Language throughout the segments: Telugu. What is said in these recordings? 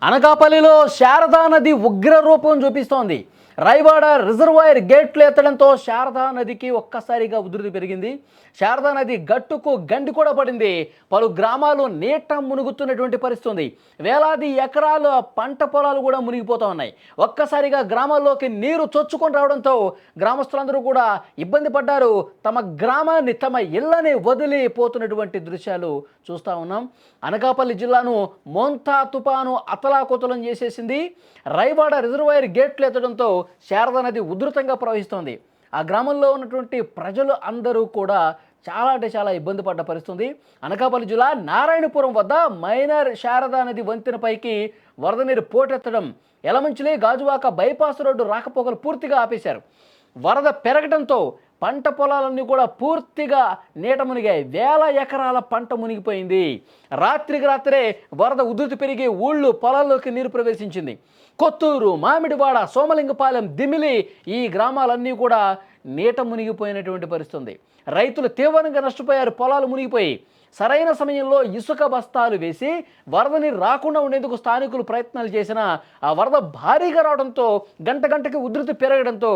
అనకాపల్లిలో శారదా నది ఉగ్ర రూపం చూపిస్తోంది. రాయవాడ రిజర్వాయర్ గేట్లు ఎత్తడంతో శారదా నదికి ఒక్కసారిగా ఉధృతి పెరిగింది. శారదా నది గట్టుకు గండి కూడా పడింది. పలు గ్రామాలు నీట మునుగుతున్నటువంటి పరిస్థితి ఉంది. వేలాది ఎకరాల పంట పొలాలు కూడా మునిగిపోతూ ఉన్నాయి. ఒక్కసారిగా గ్రామాల్లోకి నీరు చొచ్చుకొని రావడంతో గ్రామస్తులందరూ కూడా ఇబ్బంది పడ్డారు. తమ గ్రామాన్ని, తమ ఇళ్లని వదిలిపోతున్నటువంటి దృశ్యాలు చూస్తూ ఉన్నాం. అనకాపల్లి జిల్లాను మోంతా తుపాను అతలాకుతలం చేసేసింది. రాయవాడ రిజర్వాయర్ గేట్లు ఎత్తడంతో శారదా నది ఉధృతంగా ప్రవహిస్తోంది. ఆ గ్రామంలో ఉన్నటువంటి ప్రజలు అందరూ కూడా చాలా అంటే చాలా ఇబ్బంది పడ్డ పరిస్థితుంది. అనకాపల్లి జిల్లా నారాయణపురం వద్ద మైనర్ శారదా నది వంతెనపైకి వరద నీరు పోటెత్తడం, యలమంచిలి గాజువాక బైపాస్ రోడ్డు రాకపోకలు పూర్తిగా ఆపేశారు. వరద పెరగడంతో పంట పొలాలన్నీ కూడా పూర్తిగా నీట మునిగాయి. వేల ఎకరాల పంట మునిగిపోయింది. రాత్రికి రాత్రే వరద ఉధృతి పెరిగి ఊళ్ళు పొలాల్లోకి నీరు ప్రవేశించింది. కొత్తూరు, మామిడివాడ, సోమలింగపాలెం, దిమిలి ఈ గ్రామాలన్నీ కూడా నీట మునిగిపోయినటువంటి పరిస్థితి. రైతులు తీవ్రంగా నష్టపోయారు. పొలాలు మునిగిపోయి సరైన సమయంలో ఇసుక బస్తాలు వేసి వరద నీరు రాకుండా ఉండేందుకు స్థానికులు ప్రయత్నాలు చేసినా ఆ వరద భారీగా రావడంతో గంట గంటకి ఉధృతి పెరగడంతో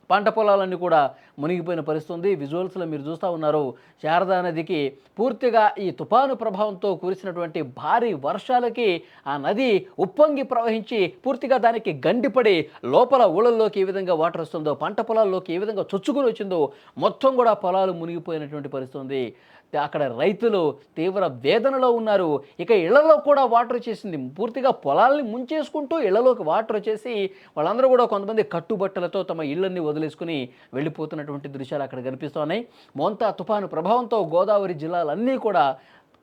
పంట పొలాలన్నీ కూడా మునిగిపోయిన పరిస్థితి ఉంది. విజువల్స్లో మీరు చూస్తూ ఉన్నారు. శారదా నదికి పూర్తిగా ఈ తుఫాను ప్రభావంతో కురిసినటువంటి భారీ వర్షాలకి ఆ నది ఉప్పొంగి ప్రవహించి పూర్తిగా దానికి గండిపడి లోపల ఊళ్ళల్లోకి ఏ విధంగా వాటర్ వస్తుందో, పంట పొలాల్లోకి ఏ విధంగా చొచ్చుకుని వచ్చిందో మొత్తం కూడా పొలాలు మునిగిపోయినటువంటి పరిస్థితి ఉంది. అక్కడ రైతులు తీవ్ర వేదనలో ఉన్నారు. ఇక ఇళ్లలో కూడా వాటర్ వచ్చేసింది. పూర్తిగా పొలాల్ని ముంచేసుకుంటూ ఇళ్లలోకి వాటర్ వచ్చేసి వాళ్ళందరూ కూడా కొంతమంది కట్టుబట్టలతో తమ ఇళ్లన్నీ వదిలేసుకుని వెళ్ళిపోతున్నటువంటి దృశ్యాలు అక్కడ కనిపిస్తున్నాయి. మోంతా తుఫాను ప్రభావంతో గోదావరి జిల్లాలన్నీ కూడా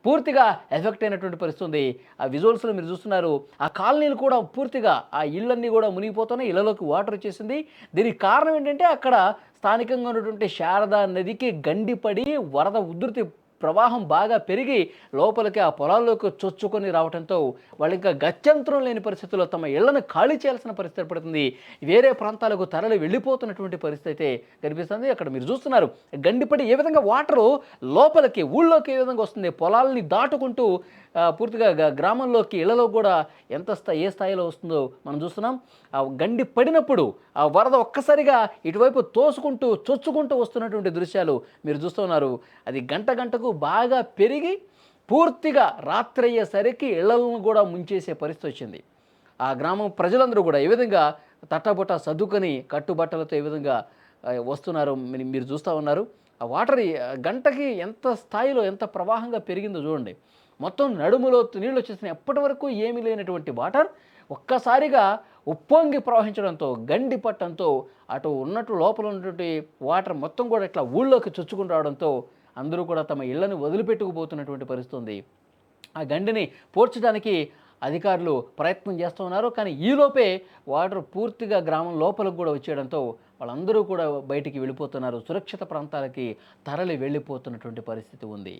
పూర్తిగా ఎఫెక్ట్ అయినటువంటి పరిస్థితి ఉంది. ఆ విజువల్స్లో మీరు చూస్తున్నారు. ఆ కాలనీలు కూడా పూర్తిగా ఆ ఇళ్ళన్నీ కూడా మునిగిపోతున్నాయి. ఇళ్లలోకి వాటర్ వచ్చేసింది. దీనికి కారణం ఏంటంటే అక్కడ స్థానికంగా ఉన్నటువంటి శారదా నదికి గండిపడి వరద ఉధృతి ప్రవాహం బాగా పెరిగి లోపలికి ఆ పొలాల్లోకి చొచ్చుకొని రావడంతో వాళ్ళు ఇంకా గత్యంతరం లేని పరిస్థితుల్లో తమ ఇళ్లను ఖాళీ చేయాల్సిన పరిస్థితి ఏర్పడుతుంది. వేరే ప్రాంతాలకు తరలి వెళ్ళిపోతున్నటువంటి పరిస్థితి అయితే కనిపిస్తుంది. అక్కడ మీరు చూస్తున్నారు గండిపడి ఏ విధంగా వాటరు లోపలికి ఊళ్ళోకి ఏ విధంగా వస్తుంది, పొలాల్ని దాటుకుంటూ పూర్తిగా గ్రామంలోకి ఇళ్లలో కూడా ఏ స్థాయిలో వస్తుందో మనం చూస్తున్నాం. ఆ గండి పడినప్పుడు ఆ వరద ఒక్కసారిగా ఇటువైపు తోసుకుంటూ చొచ్చుకుంటూ వస్తున్నటువంటి దృశ్యాలు మీరు చూస్తున్నారు. అది గంట గంటకు బాగా పెరిగి పూర్తిగా రాత్రి అయ్యేసరికి ఇళ్లను కూడా ముంచేసే పరిస్థితి వచ్చింది. ఆ గ్రామం ప్రజలందరూ కూడా ఏ విధంగా తట్టబుట్ట సర్దుకొని కట్టుబట్టలతో ఏ విధంగా వస్తున్నారు మీరు చూస్తూ ఉన్నారు. ఆ వాటర్ గంటకి ఎంత స్థాయిలో ఎంత ప్రవాహంగా పెరిగిందో చూడండి. మొత్తం నడుములో నీళ్ళు వచ్చేసినాయి. ఎప్పటి వరకు ఏమీ లేనటువంటి వాటర్ ఒక్కసారిగా ఉప్పొంగి ప్రవహించడంతో గండి పట్టడంతో అటు ఉన్నట్టు లోపల ఉన్నటువంటి వాటర్ మొత్తం కూడా ఇట్లా ఊళ్ళోకి చొచ్చుకుని రావడంతో అందరూ కూడా తమ ఇళ్లను వదిలిపెట్టుకుపోతున్నటువంటి పరిస్థితి ఉంది. ఆ గండిని పోడ్చడానికి అధికారులు ప్రయత్నం చేస్తూ ఉన్నారు. కానీ ఈలోపే వాటర్ పూర్తిగా గ్రామం లోపలికి కూడా వచ్చేయడంతో వాళ్ళందరూ కూడా బయటికి వెళ్ళిపోతున్నారు. సురక్షిత ప్రాంతాలకి తరలి వెళ్ళిపోతున్నటువంటి పరిస్థితి ఉంది.